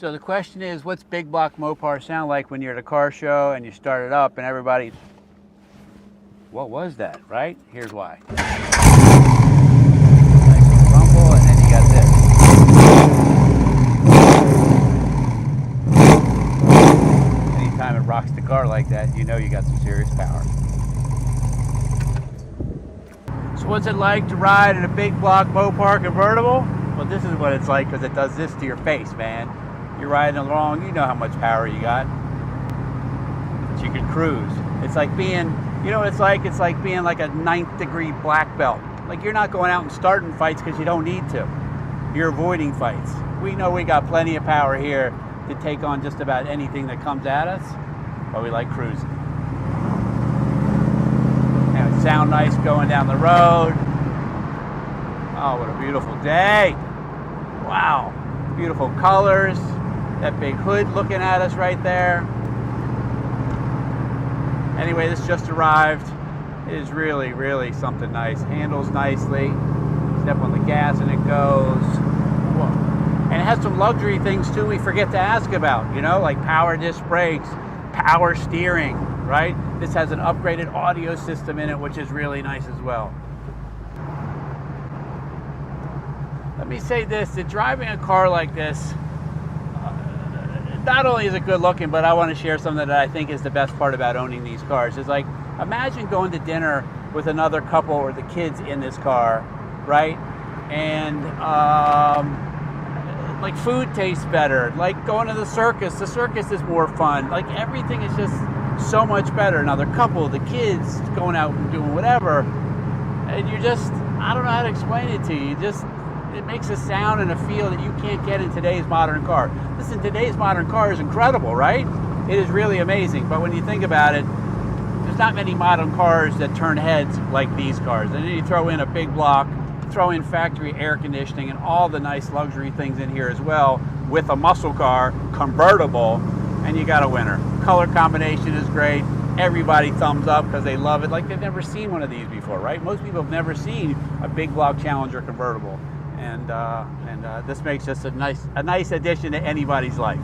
So the question is, what's big block Mopar sound like when you're at a car show and you start it up and everybody, what was that, right? Here's why. Nice rumble, and then you got this. Anytime it rocks the car like that, you know you got some serious power. So what's it like to ride in a big block Mopar convertible? Well, this is what it's like because it does this to your face, man. You're riding along, you know how much power you got. But you can cruise. It's like being, you know what it's like? It's like being like a 9th degree black belt. Like you're not going out and starting fights because you don't need to. You're avoiding fights. We know we got plenty of power here to take on just about anything that comes at us, but we like cruising. And it sounds nice going down the road. Oh, what a beautiful day. Wow, beautiful colors. That big hood looking at us right there. Anyway, this just arrived. It is really, really something nice. Handles nicely. Step on the gas and it goes. Whoa. And it has some luxury things too we forget to ask about, you know, like power disc brakes, power steering, right? This has an upgraded audio system in it, which is really nice as well. Let me say this, that driving a car like this, not only is it good looking, but I want to share something that I think is the best part about owning these cars. It's like, imagine going to dinner with another couple or the kids in this car, right? And like food tastes better. Like going to the circus is more fun. Like everything is just so much better. Another couple, the kids going out and doing whatever. And you're just, I don't know how to explain it to you. It makes a sound and a feel that you can't get in today's modern car. Listen, today's modern car is incredible, right? It is really amazing. But when you think about it, there's not many modern cars that turn heads like these cars. And then you throw in a big block, throw in factory air conditioning and all the nice luxury things in here as well with a muscle car, convertible, and you got a winner. Color combination is great. Everybody thumbs up because they love it. Like they've never seen one of these before, right? Most people have never seen a big block Challenger convertible. And this makes just a nice addition to anybody's life.